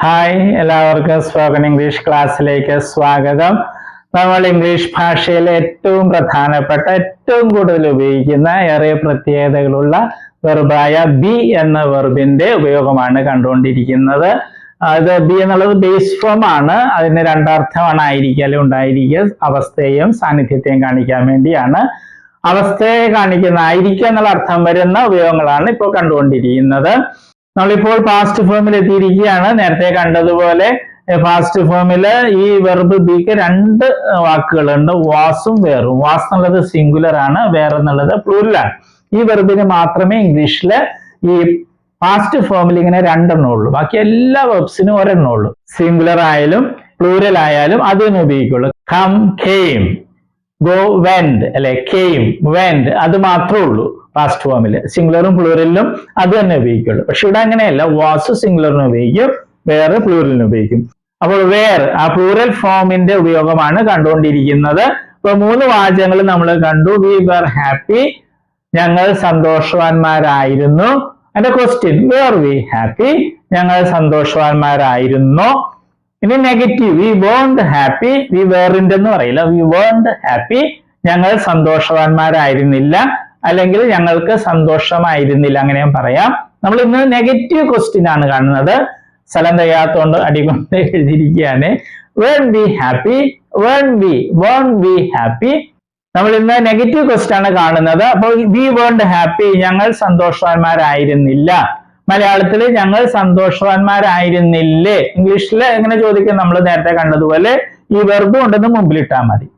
Hi, എല്ലാവർക്കും spoken English ക്ലാസ്സിലേക്ക് സ്വാഗതം. നമ്മൾ ഇംഗ്ലീഷ് ഭാഷയിൽ ഏറ്റവും പ്രധാനപ്പെട്ട, ഏറ്റവും കൂടുതൽ ഉപയോഗിക്കുന്ന ഏറെ പ്രത്യേകതകളുള്ള വെർബായ ബി എന്ന വെർബിന്റെ ഉപയോഗമാണ് കണ്ടുകൊണ്ടിരിക്കുന്നത്. അത് ബി എന്നുള്ളത് ബേസ് ഫോം ആണ്. അതിന് രണ്ടർത്ഥമാണ് ആയിരിക്കലും ഉണ്ടായിരിക്കുക. അവസ്ഥയെയും സാന്നിധ്യത്തെയും കാണിക്കാൻ വേണ്ടിയാണ്. അവസ്ഥയെ കാണിക്കുന്ന ആയിരിക്കുക എന്നുള്ള അർത്ഥം വരുന്ന ഉപയോഗങ്ങളാണ് ഇപ്പോൾ കണ്ടുകൊണ്ടിരിക്കുന്നത്. നമ്മളിപ്പോൾ പാസ്റ്റ് ഫോമിൽ എത്തിയിരിക്കുകയാണ്. നേരത്തെ കണ്ടതുപോലെ പാസ്റ്റ് ഫോമിൽ ഈ വെർബ് ബിക്ക് രണ്ട് വാക്കുകളുണ്ട്, വാസും വേറും. വാസ് എന്നുള്ളത് സിംഗുലർ ആണ്, വേർ എന്നുള്ളത് പ്ലൂറൽ ആണ്. ഈ വെർബിന് മാത്രമേ ഇംഗ്ലീഷിൽ ഈ പാസ്റ്റ് ഫോമിൽ ഇങ്ങനെ രണ്ടെണ്ണം ഉള്ളൂ. ബാക്കി എല്ലാ വെർബ്സിനും ഒരെണ്ണം ഉള്ളൂ. സിംഗുലർ ആയാലും പ്ലൂറൽ ആയാലും അതിന് ഉപയോഗിക്കുള്ളൂ. കം, കെയിം, ഗോ, വെൻഡ്, അല്ലെ, കെയിം, വെൻഡ്, അത് മാത്രമേ ഉള്ളൂ പാസ്റ്റ് ഫോമിൽ. സിംഗുലറും പ്ലൂറലിനും അത് തന്നെ ഉപയോഗിക്കുള്ളൂ. പക്ഷെ ഇവിടെ അങ്ങനെയല്ല, വാസ് സിംഗുലറിന് ഉപയോഗിക്കും, വേറെ പ്ലൂറലിന് ഉപയോഗിക്കും. അപ്പോൾ വേർ ആ പ്ലൂറൽ ഫോമിന്റെ ഉപയോഗമാണ് കണ്ടുകൊണ്ടിരിക്കുന്നത്. ഇപ്പൊ 3 വാചകങ്ങൾ നമ്മൾ കണ്ടു. വി വർ ഹാപ്പി, ഞങ്ങൾ സന്തോഷവാന്മാരായിരുന്നു. അതിന്റെ ക്വസ്റ്റ്യൻ, വേർ വി ഹാപ്പി, ഞങ്ങൾ സന്തോഷവാന്മാരായിരുന്നു. ഇനി നെഗറ്റീവ്, വി വേർണ്ട് ഹാപ്പി, വി വേറിന്റ് എന്ന് പറയില്ല, വി വേർണ്ട് ഹാപ്പി, ഞങ്ങൾ സന്തോഷവാന്മാരായിരുന്നില്ല, അല്ലെങ്കിൽ ഞങ്ങൾക്ക് സന്തോഷമായിരുന്നില്ല, അങ്ങനെയും പറയാം. നമ്മൾ ഇന്ന് നെഗറ്റീവ് ക്വസ്റ്റ്യൻ ആണ് കാണുന്നത്. സ്ഥലം തികയാത്തോണ്ട് അടികൊണ്ട് എഴുതിയിരിക്കുകയാണ്. weren't we happy, weren't we happy. നമ്മൾ ഇന്ന് നെഗറ്റീവ് ക്വസ്റ്റ്യൻ ആണ് കാണുന്നത്. അപ്പോൾ we weren't happy, ഞങ്ങൾ സന്തോഷവാന്മാരായിരുന്നില്ല. മലയാളത്തിൽ ഞങ്ങൾ സന്തോഷവാന്മാരായിരുന്നില്ലേ. ഇംഗ്ലീഷിൽ എങ്ങനെ ചോദിക്കും? നമ്മൾ നേരത്തെ കണ്ടതുപോലെ ഈ വെർബ് കൊണ്ടൊന്ന് മുമ്പിലിട്ടാൽ മതി.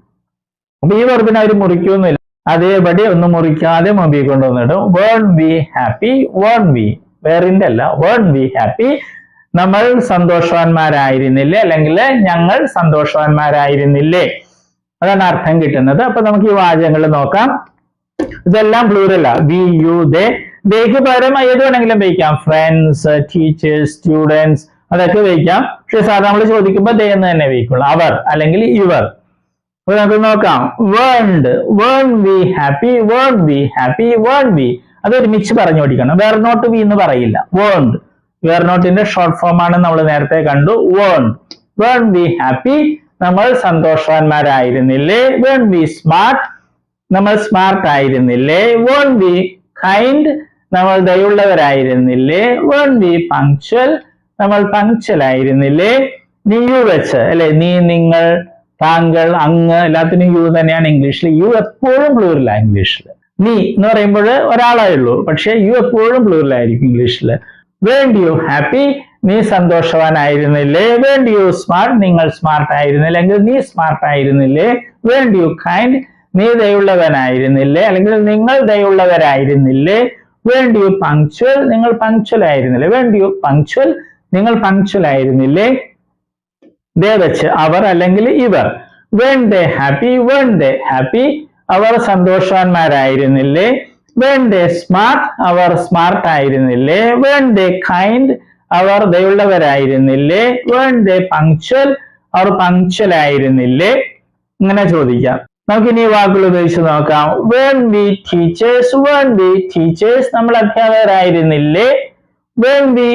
അപ്പൊ ഈ വെർബിനെ അവർ മുറിക്കൊന്നുമില്ല, അതേപടി ഒന്നും മുറിക്കാതെ മുമ്പിൽ കൊണ്ടുവന്നിടും. weren't we happy, weren't we, വേറിന്റെ അല്ല, weren't we happy, നമ്മൾ സന്തോഷവാന്മാരായിരുന്നില്ലേ, അല്ലെങ്കിൽ ഞങ്ങൾ സന്തോഷവാന്മാരായിരുന്നില്ലേ, അതാണ് അർത്ഥം കിട്ടുന്നത്. അപ്പൊ നമുക്ക് ഈ വാചകങ്ങൾ നോക്കാം. ഇതെല്ലാം പ്ലൂറലാ. വി, യു, ദേ. ദേക്ക് പകരം ഏത് വേണമെങ്കിലും വയ്ക്കാം. ഫ്രണ്ട്സ്, ടീച്ചേഴ്സ്, സ്റ്റുഡൻസ്, അതൊക്കെ വയ്ക്കാം. പക്ഷെ സാധാരണ നമ്മൾ ചോദിക്കുമ്പോൾ ദേ എന്ന് തന്നെ വയ്ക്കുള്ളൂ. അവർ അല്ലെങ്കിൽ ഇവർ. അപ്പൊ നമുക്ക് നോക്കാം. weren't we happy, weren't we happy, weren't we, അത് ഒരുമിച്ച് പറഞ്ഞു പഠിക്കണം. were not we എന്ന് പറയില്ല. weren't, were not-ന്റെ ഷോർട്ട് ഫോം ആണ് നമ്മൾ നേരത്തെ കണ്ടു. weren't we happy, നമ്മൾ സന്തോഷവാന്മാരായിരുന്നില്ലേ. weren't we smart, നമ്മൾ സ്മാർട്ട് ആയിരുന്നില്ലേ. weren't we kind, നമ്മൾ ദയുള്ളവരായിരുന്നില്ലേ. weren't we punctual, നമ്മൾ പങ്ക്ച്വൽ ആയിരുന്നില്ലേ. നീ, യു വെച്ച്, അല്ലെ, നീ, നിങ്ങൾ, താങ്കൾ, അങ്ങ്, എല്ലാത്തിനും യു തന്നെയാണ് ഇംഗ്ലീഷിൽ. യു എപ്പോഴും പ്ലൂറലാണ് ഇംഗ്ലീഷിൽ. നീ എന്ന് പറയുമ്പോൾ ഒരാളേ ഉള്ളൂ, പക്ഷെ യു എപ്പോഴും പ്ലൂറലായിരിക്കും ഇംഗ്ലീഷിൽ. weren't you happy, നീ സന്തോഷവാനായിരുന്നില്ലേ. weren't you smart, നിങ്ങൾ സ്മാർട്ട് ആയിരുന്നില്ല, അല്ലെങ്കിൽ നീ സ്മാർട്ട് ആയിരുന്നില്ലേ. weren't you kind, നീ ദയുള്ളവനായിരുന്നില്ലേ, അല്ലെങ്കിൽ നിങ്ങൾ ദയുള്ളവരായിരുന്നില്ലേ. weren't you punctual, നിങ്ങൾ പങ്ക്ച്വൽ ആയിരുന്നില്ലേ. weren't you punctual, നിങ്ങൾ പങ്ക്ച്വൽ ആയിരുന്നില്ലേ. ദേ വെച്ച് അവർ അല്ലെങ്കിൽ ഇവർ. weren't they happy, weren't they happy, അവർ സന്തോഷവാന്മാരായിരുന്നില്ലേ. weren't they smart, അവർ സ്മാർട്ട് ആയിരുന്നില്ലേ. weren't they kind, അവർ ദയുള്ളവരായിരുന്നില്ലേ. weren't they punctual, അവർ പങ്ക്ച്വൽ ആയിരുന്നില്ലേ. ഇങ്ങനെ ചോദിക്കാം. നമുക്കിനി വാക്കുകൾ ഉപയോഗിച്ച് നോക്കാം. weren't we teachers, weren't we teachers, നമ്മൾ അധ്യാപകരായിരുന്നില്ലേ. weren't we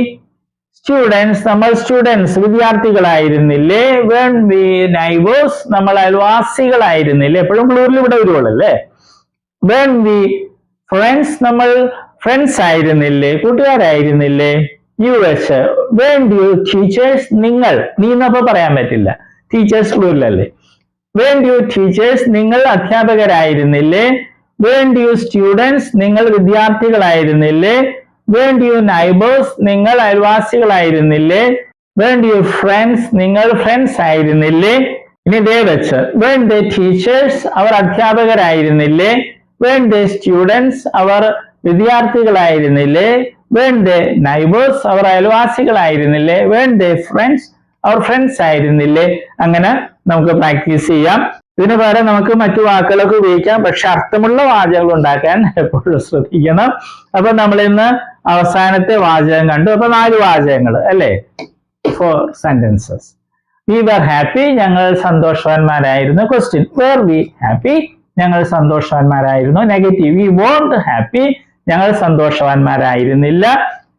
students, നമ്മൾ സ്റ്റുഡൻസ് വിദ്യാർത്ഥികളായിരുന്നില്ലേ. weren't we neighbors, നമ്മൾ അയൽവാസികളായിരുന്നില്ലേ. എപ്പോഴും പ്ലൂറൽ ഇവിടെ വരുവുള്ളൂ അല്ലേ. weren't we friends, നമ്മൾ ഫ്രണ്ട്സ് ആയിരുന്നില്ലേ, കൂട്ടുകാരായിരുന്നില്ലേ. യു വെച്ച് weren't you teachers, നിങ്ങൾ, നീ എന്നപ്പോ പറയാൻ പറ്റില്ല, ടീച്ചേഴ്സ് പ്ലൂറൽ അല്ലേ. weren't you teachers, നിങ്ങൾ അധ്യാപകരായിരുന്നില്ലേ. weren't you students, നിങ്ങൾ വിദ്യാർത്ഥികളായിരുന്നില്ലേ. weren't you neighbors, നിങ്ങൾ അയൽവാസികളായിരുന്നില്ലേ. weren't you friends, നിങ്ങൾ ഫ്രണ്ട്സ് ആയിരുന്നില്ലേ. ഇനി ദേ വെച്ച് weren't they teachers, അവർ അധ്യാപകരായിരുന്നില്ലേ. weren't they students, അവർ വിദ്യാർത്ഥികളായിരുന്നില്ലേ. weren't they neighbors, അവർ അയൽവാസികളായിരുന്നില്ലേ. weren't they friends, അവർ ഫ്രണ്ട്സ് ആയിരുന്നില്ലേ. അങ്ങനെ നമുക്ക് പ്രാക്ടീസ് ചെയ്യാം. ഇതിന് പകരം നമുക്ക് മറ്റു വാക്കുകളൊക്കെ ഉപയോഗിക്കാം, പക്ഷെ അർത്ഥമുള്ള വാചകങ്ങൾ ഉണ്ടാക്കാൻ എപ്പോഴും ശ്രദ്ധിക്കണം. അപ്പൊ നമ്മൾ ഇന്ന് അവസാനത്തെ വാചകം കണ്ടു. അപ്പൊ 4 വാചകങ്ങൾ അല്ലേ, 4 sentences. we were happy, ഞങ്ങൾ സന്തോഷവാന്മാരായിരുന്നു. ക്വസ്റ്റ്യൻ, were we happy, ഞങ്ങൾ സന്തോഷവാന്മാരായിരുന്നു. നെഗറ്റീവ്, we weren't happy, ഞങ്ങൾ സന്തോഷവാന്മാരായിരുന്നില്ല,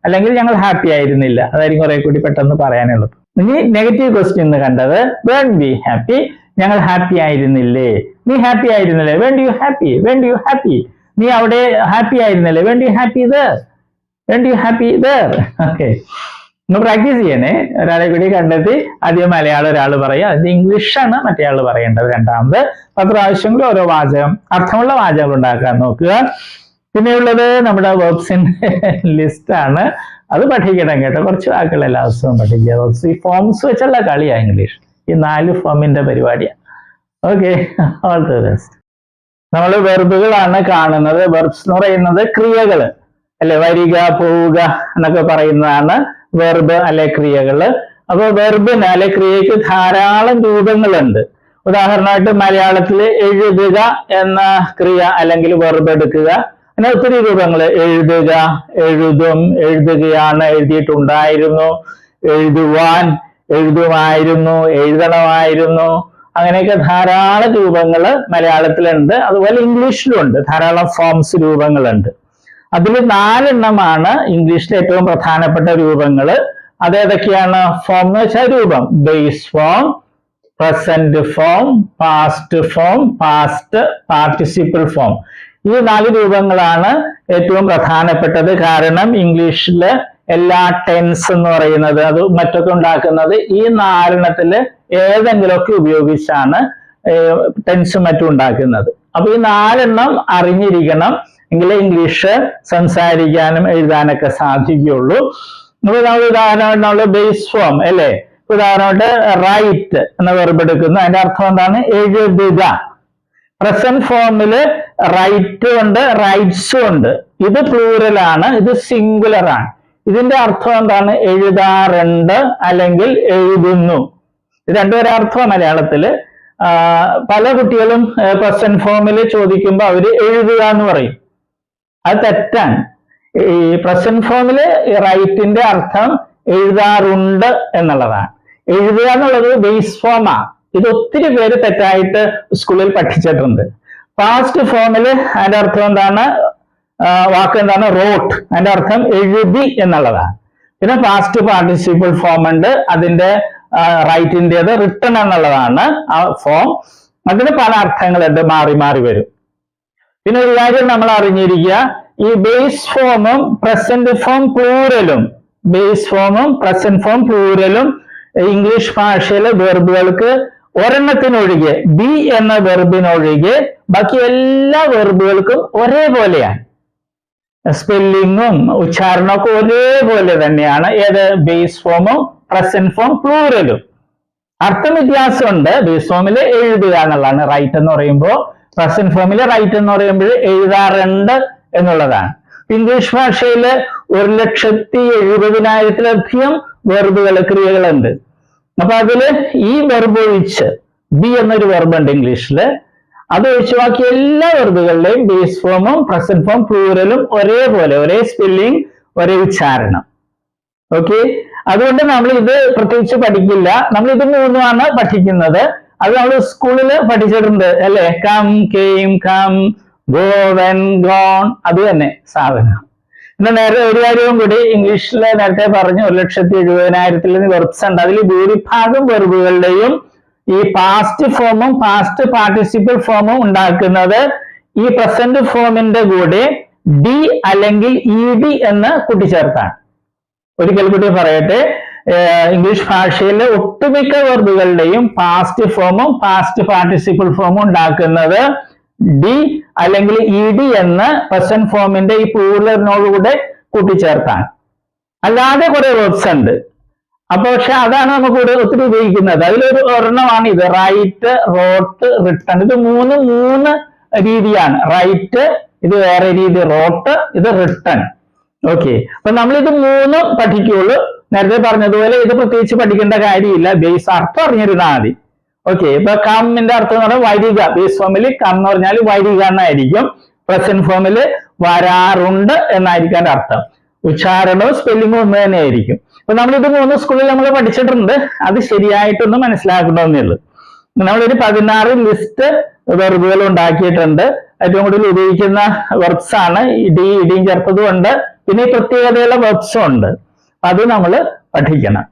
അല്ലെങ്കിൽ ഞങ്ങൾ ഹാപ്പി ആയിരുന്നില്ല. അതായിരിക്കും കുറെ കൂടി പെട്ടെന്ന് പറയാനുള്ളത്. ഇനി നെഗറ്റീവ് ക്വസ്റ്റ്യൻ എന്ന് കണ്ടത് weren't we happy, ഞങ്ങൾ ഹാപ്പി ആയിരുന്നില്ലേ, നീ ഹാപ്പി ആയിരുന്നില്ലേ, weren't you happy, weren't you happy, നീ അവിടെ ഹാപ്പി ആയിരുന്നില്ലേ, weren't you happy there, weren't you happy there. Okay, ഒന്ന് പ്രാക്ടീസ് ചെയ്യണേ. ഒരാളെ കൂടി കണ്ടെത്തി ആദ്യം മലയാളം ഒരാൾ പറയാം, അത് ഇംഗ്ലീഷാണ് മറ്റേ ആൾ പറയേണ്ടത്. രണ്ടാമത് 10 പ്രാവശ്യങ്ങളിൽ ഓരോ വാചകം, അർത്ഥമുള്ള വാചകങ്ങൾ ഉണ്ടാക്കാൻ നോക്കുക. പിന്നെയുള്ളത് നമ്മുടെ വേർബ്സിന്റെ ലിസ്റ്റ് ആണ്, അത് പഠിക്കണം കേട്ടോ. കുറച്ച് വാക്കുകൾ എല്ലാ ദിവസവും പഠിക്കുക. വേർബ്സ് ഈ ഫോംസ് വെച്ചുള്ള കളിയാ ഇംഗ്ലീഷ്, ഈ 4 ഫോമിന്റെ പരിപാടിയാണ്. Okay, all the best. നമ്മൾ വെർബുകളാണ് കാണുന്നത്. വെർബ്സ് എന്ന് പറയുന്നത് ക്രിയകള് അല്ലെ, വരിക, പോവുക എന്നൊക്കെ പറയുന്നതാണ് വെർബ് അല്ലെ ക്രിയകള്. അപ്പൊ വെർബിന് അല്ലെ ക്രിയക്ക് ധാരാളം രൂപങ്ങളുണ്ട്. ഉദാഹരണമായിട്ട് മലയാളത്തില് എഴുതുക എന്ന ക്രിയ അല്ലെങ്കിൽ വെർബ് എടുക്കുക, അങ്ങനെ ഒത്തിരി രൂപങ്ങൾ. എഴുതുക, എഴുതും, എഴുതുകയാണ്, എഴുതിയിട്ടുണ്ടായിരുന്നു, എഴുതുവാൻ, എഴുതുമായിരുന്നു, എഴുതണമായിരുന്നു, അങ്ങനെയൊക്കെ ധാരാളം രൂപങ്ങൾ മലയാളത്തിലുണ്ട്. അതുപോലെ ഇംഗ്ലീഷിലുണ്ട് ധാരാളം ഫോംസ്, രൂപങ്ങളുണ്ട്. അതിൽ 4 എണ്ണമാണ് ഇംഗ്ലീഷിലെ ഏറ്റവും പ്രധാനപ്പെട്ട രൂപങ്ങൾ. അതേതൊക്കെയാണ്? ഫോം എന്ന് വെച്ചാൽ രൂപം. Base form, present form, past form, past participle form. ഈ 4 രൂപങ്ങളാണ് ഏറ്റവും പ്രധാനപ്പെട്ടത്. കാരണം ഇംഗ്ലീഷില് എല്ലാ ടെൻസ് എന്ന് പറയുന്നത് അത് മറ്റൊക്കെ ഉണ്ടാക്കുന്നത് ഈ 4 എണ്ണത്തില് ഏതെങ്കിലുമൊക്കെ ഉപയോഗിച്ചാണ് ടെൻസും മറ്റും ഉണ്ടാക്കുന്നത്. അപ്പൊ ഈ 4 എണ്ണം അറിഞ്ഞിരിക്കണം, എങ്കിലേ ഇംഗ്ലീഷ് സംസാരിക്കാനും എഴുതാനൊക്കെ സാധിക്കുകയുള്ളൂ. അപ്പൊ നമ്മൾ ഉദാഹരണമായിട്ട് ബേസ് ഫോം അല്ലെ, ഉദാഹരണമായിട്ട് റൈറ്റ് എന്ന വെർബ് എടുക്കുന്നു, അതിന്റെ അർത്ഥം എന്താണ്? എഴുതുക. പ്രസന്റ് ഫോമില് റൈറ്റ് ഉണ്ട്, റൈറ്റ്സും ഉണ്ട്. ഇത് പ്ലൂറലാണ്, ഇത് സിംഗുലർ ആണ്. ഇതിന്റെ അർത്ഥം എന്താണ്? എഴുതാറുണ്ട് അല്ലെങ്കിൽ എഴുതുന്നു. ഇത് രണ്ടുപേരും അർത്ഥം മലയാളത്തില്. പല കുട്ടികളും പ്രസന്റ് ഫോമില് ചോദിക്കുമ്പോൾ അവര് എഴുതുക എന്ന് പറയും. അത് തെറ്റാണ്. ഈ പ്രസന്റ് ഫോമില് റൈറ്റിന്റെ അർത്ഥം എഴുതാറുണ്ട് എന്നുള്ളതാണ്. എഴുതുക എന്നുള്ളത് ബേസ് ഫോമാ. ഇത് ഒത്തിരി പേര് തെറ്റായിട്ട് സ്കൂളിൽ പഠിച്ചിട്ടുണ്ട്. പാസ്റ്റ് ഫോമില് അതിന്റെ അർത്ഥം എന്താണ്? വാക്ക് എന്താണ്? റോട്ട്. അതിന്റെ അർത്ഥം എഴുതി എന്നുള്ളതാണ്. പിന്നെ പാസ്റ്റ് പാർട്ടിസിപ്പിൾ ഫോം ഉണ്ട്, അതിന്റെ റൈറ്റിൻ്റെത് റിട്ടൺ എന്നുള്ളതാണ് ആ ഫോം. അതിന് പല അർത്ഥങ്ങളുണ്ട്, മാറി മാറി വരും. പിന്നെ ഒരു കാര്യം നമ്മൾ അറിഞ്ഞിരിക്കുക, ഈ ബേസ് ഫോമും പ്രസന്റ് ഫോം പ്ലൂറലും, ബേസ് ഫോമും പ്രസന്റ് ഫോം പ്ലൂറലും ഇംഗ്ലീഷ് ഭാഷയിലെ വെർബുകൾക്ക് ഒരെണ്ണത്തിനൊഴികെ, ബി എന്ന വെർബിനൊഴികെ ബാക്കി എല്ലാ വെർബുകൾക്കും ഒരേപോലെയാണ്. സ്പെല്ലിങ്ങും ഉച്ചാരണമൊക്കെ ഒരേപോലെ തന്നെയാണ്. ഏത്? ബേസ് ഫോമും പ്രസന്റ് ഫോം പ്ലൂറലും. അർത്ഥം വ്യത്യാസമുണ്ട്. ബേസ് ഫോമിൽ എഴുതുക എന്നുള്ളതാണ് റൈറ്റ് എന്ന് പറയുമ്പോൾ, പ്രസന്റ് ഫോമിൽ റൈറ്റ് എന്ന് പറയുമ്പോൾ എഴുതാറുണ്ട് എന്നുള്ളതാണ്. ഇംഗ്ലീഷ് ഭാഷയിൽ 1,70,70,000-ലധികം വെർബുകൾ, ക്രിയകളുണ്ട്. അപ്പൊ അതില് ഈ വെർബ് ഒഴിച്ച്, ബി എന്നൊരു വെർബ് ഉണ്ട് ഇംഗ്ലീഷില്, അത് ഒഴിച്ച് ബാക്കി എല്ലാ വെർബുകളിലെയും ബേസ് ഫോമും പ്രസന്റ് ഫോം പ്ലൂറലും ഒരേപോലെ, ഒരേ സ്പെല്ലിംഗ്, ഒരേ ഉച്ചാരണം. ഓക്കെ, അതുകൊണ്ട് നമ്മൾ ഇത് പ്രത്യേകിച്ച് പഠിക്കില്ല. നമ്മൾ ഇത് 3 പഠിക്കുന്നത്. അത് നമ്മൾ സ്കൂളിൽ പഠിച്ചിട്ടുണ്ട് അല്ലെ. Come, came, come, go, went, gone, അത് തന്നെ സാധനം. പിന്നെ നേരത്തെ ഒരു കാര്യവും കൂടി, ഇംഗ്ലീഷിൽ നേരത്തെ പറഞ്ഞു 1,70,000 വെർബ്സ് ഉണ്ട്. അതിൽ ഭൂരിഭാഗം വെർബുകളുടെയും ഈ പാസ്റ്റ് ഫോമും പാസ്റ്റ് പാർട്ടിസിപ്പിൾ ഫോമും ഉണ്ടാക്കുന്നത് ഈ പ്രസന്റ് ഫോമിന്റെ കൂടെ ഡി അല്ലെങ്കിൽ ഇ ഡി എന്ന് കൂട്ടിച്ചേർത്താണ്. ഒരിക്കൽ കൂടി പറയട്ടെ, ഇംഗ്ലീഷ് ഭാഷയിലെ ഒട്ടുമിക്ക വെർബുകളുടെയും പാസ്റ്റ് ഫോമും പാസ്റ്റ് പാർട്ടിസിപ്പിൾ ഫോമും ഉണ്ടാക്കുന്നത് ഡി അല്ലെങ്കിൽ ഇ ഡി എന്ന് പ്രസന്റ് ഫോമിന്റെ ഈ പ്ലൂറലിനോടുകൂടെ കൂട്ടിച്ചേർത്താണ്. അല്ലാതെ കുറെ വെർബ്സ് ഉണ്ട്. അപ്പൊ പക്ഷെ അതാണ് നമുക്ക് ഒത്തിരി ഉപയോഗിക്കുന്നത്. അതിലൊരു ഒരെണ്ണമാണ് ഇത്, റൈറ്റ്, റോട്ട്, റിട്ടൺ. ഇത് മൂന്ന് രീതിയാണ്. റൈറ്റ് ഇത് വേറെ രീതി, റോട്ട് ഇത് റിട്ടൺ. ഓക്കെ, അപ്പൊ നമ്മൾ ഇത് 3 പഠിക്കുള്ളൂ. നേരത്തെ പറഞ്ഞതുപോലെ ഇത് പ്രത്യേകിച്ച് പഠിക്കേണ്ട കാര്യമില്ല, ബേസ് അർത്ഥം അറിഞ്ഞിരുന്നാൽ മതി. ഓക്കെ, ഇപ്പൊ കമ്മിന്റെ അർത്ഥം എന്ന് പറഞ്ഞാൽ വരിക. ബേസ് ഫോമിൽ കം എന്ന് പറഞ്ഞാൽ വരിക എന്നായിരിക്കും. പ്രസന്റ് ഫോമിൽ വരാറുണ്ട് എന്നായിരിക്കും അർത്ഥം. ഉച്ചാരണവും സ്പെല്ലിങ്ങും ഒന്ന് തന്നെ ആയിരിക്കും. അപ്പൊ നമ്മളിത് 3 സ്കൂളിൽ നമ്മൾ പഠിച്ചിട്ടുണ്ട്. അത് ശരിയായിട്ടൊന്ന് മനസ്സിലാക്കണമെന്നേ ഉള്ളൂ. നമ്മളൊരു 16 ലിസ്റ്റ് വെർബുകൾ ഉണ്ടാക്കിയിട്ടുണ്ട്. ഏറ്റവും കൂടുതൽ ഉപയോഗിക്കുന്ന വെർബ്സ് ആണ്. ഇടിയും ചേർത്തതും ഉണ്ട്, പിന്നെ പ്രത്യേകതയുള്ള വെർബ്സും ഉണ്ട്. അത് നമ്മൾ പഠിക്കണം.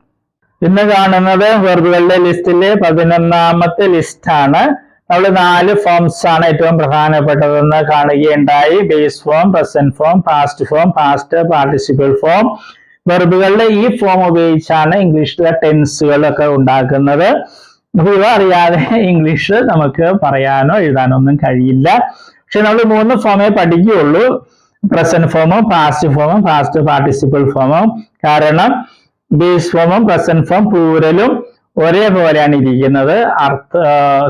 ഇന്ന് കാണുന്നത് വെർബുകളുടെ ലിസ്റ്റിലെ 11ാമത്തെ ലിസ്റ്റാണ്. നമ്മൾ 4 ഫോംസ് ആണ് ഏറ്റവും പ്രധാനപ്പെട്ടതെന്ന് കാണുകയുണ്ടായി. Base form, present form, past form, past participle form. വെർബുകളുടെ ഈ ഫോം ഉപയോഗിച്ചാണ് ഇംഗ്ലീഷിലെ ടെൻസുകളൊക്കെ ഉണ്ടാക്കുന്നത്. ഇവ അറിയാതെ ഇംഗ്ലീഷ് നമുക്ക് പറയാനോ എഴുതാനോ ഒന്നും കഴിയില്ല. പക്ഷെ നമ്മൾ 3 ഫോമേ പഠിക്കുകയുള്ളൂ, പ്രസന്റ് ഫോമും പാസ്റ്റ് ഫോമും പാസ്റ്റ് പാർട്ടിസിപ്പിൾ ഫോമും. കാരണം ബേസ് ഫോമും പ്രസന്റ് ഫോം പ്ലൂരലും ഒരേപോലെയാണ് ഇരിക്കുന്നത്,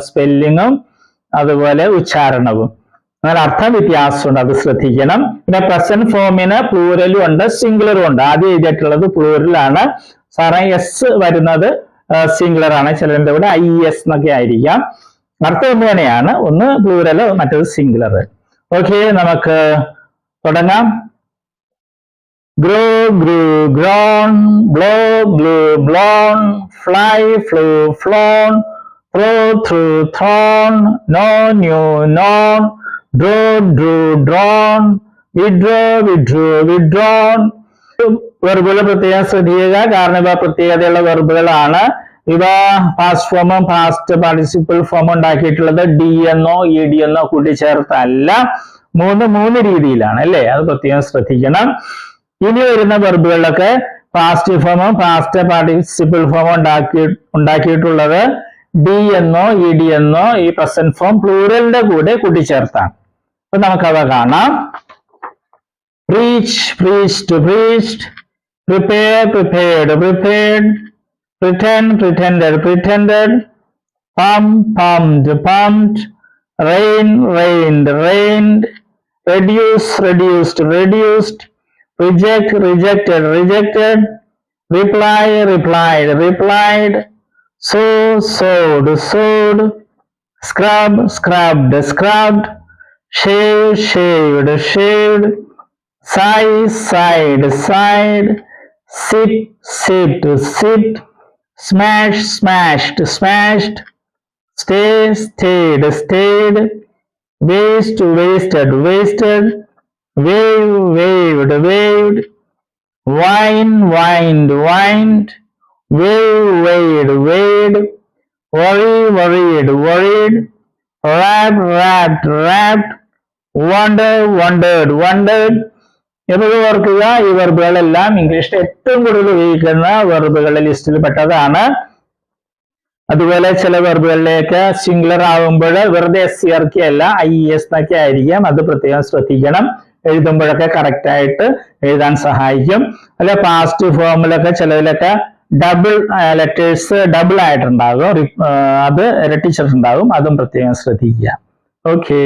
സ്പെല്ലിങ്ങും അതുപോലെ ഉച്ചാരണവും. എന്നാൽ അർത്ഥ വ്യത്യാസമുണ്ട്, അത് ശ്രദ്ധിക്കണം. പിന്നെ പ്രസന്റ് ഫോമിന് പ്ലൂരലും ഉണ്ട്, സിംഗുലറും ഉണ്ട്. ആദ്യം എഴുതിയിട്ടുള്ളത് പ്ലൂരലാണ്. സാറേ എസ് വരുന്നത് സിംഗുലർ ആണ്, ചിലരുടെ ഇവിടെ IES എന്നൊക്കെ ആയിരിക്കാം. അർത്ഥം ഒന്ന് തന്നെയാണ്, ഒന്ന് പ്ലൂരൽ മറ്റേത് സിംഗുലർ. ഓക്കെ, നമുക്ക് തുടങ്ങാം. grow, grew, grown, blow, blew, blown, fly, flew, flown, throw, threw, thrown, know, knew, known, draw, drew, drawn, withdraw, withdrew, withdrawn. വെർബുകൾ പ്രത്യേകം ശ്രദ്ധിക്കുക, കാരണം ഇവ പ്രത്യേകതയുള്ള വെർബുകളാണ്. ഇവ പാസ്റ്റ് ഫോമും പാസ്റ്റ് പാർട്ടിസിപ്പിൾ ഫോമും ഉണ്ടാക്കിയിട്ടുള്ളത് ഡി എന്നോ ED എന്നോ കൂട്ടിച്ചേർത്തല്ല, മൂന്ന് രീതിയിലാണ് അല്ലേ, അത് പ്രത്യേകം ശ്രദ്ധിക്കണം. ഇനി വരുന്ന വെർബുകളിലൊക്കെ പാസ്റ്റ് ഫോമും പാസ്റ്റ് പാർട്ടിസിപ്പിൾ ഫോമും ഉണ്ടാക്കിയിട്ടുള്ളത് ഡി എന്നോ ED എന്നോ ഈ പ്രസന്റ് ഫോം പ്ലൂറലിന്റെ കൂടെ കൂട്ടിച്ചേർത്താണ്. അപ്പൊ നമുക്കവ കാണാം. preach, preached, preached, prepare, prepared, prepared, pretend, pretended, pretended, pump, pumped, pumped, rain, rained, rained, reduce, reduced, reduced, reject, rejected, rejected, reply, replied, replied, sow, sowed, sowed, scrub, scrubbed, scrubbed, shave, shaved, shaved, sigh, sighed, sighed, sit, sit, sit, smash, smashed, smashed, stay, stayed, stayed, waste, wasted, wasted, wave, waved, waved, wine, wined, wined, wave, waved, waved, worry, worried, worried, wrap, wrapped, wrapped, wonder, wondered, wondered. എന്നത് ഓർക്കുക, ഈ വെർബുകളെല്ലാം ഇംഗ്ലീഷിൽ ഏറ്റവും കൂടുതൽ ഉപയോഗിക്കുന്ന വെർബുകളുടെ ലിസ്റ്റിൽ പെട്ടതാണ്. അതുപോലെ ചില വെർബുകളിലേക്ക് സിംഗുലർ ആകുമ്പോൾ വെറുതെ SCRK അല്ല IES എന്നൊക്കെ ആയിരിക്കാം, അത് പ്രത്യേകം ശ്രദ്ധിക്കണം. എഴുതുമ്പോഴൊക്കെ കറക്റ്റ് ആയിട്ട് എഴുതാൻ സഹായിക്കും. അല്ലെ പാസ്റ്റ് ഫോമിലൊക്കെ ചിലതിലൊക്കെ ഡബിൾ ലെറ്റേഴ്സ് ഡബിൾ ആയിട്ടുണ്ടാകും, അത് ഇരട്ടിച്ചിട്ടുണ്ടാകും, അതും പ്രത്യേകം ശ്രദ്ധിക്കുക. ഓക്കെ.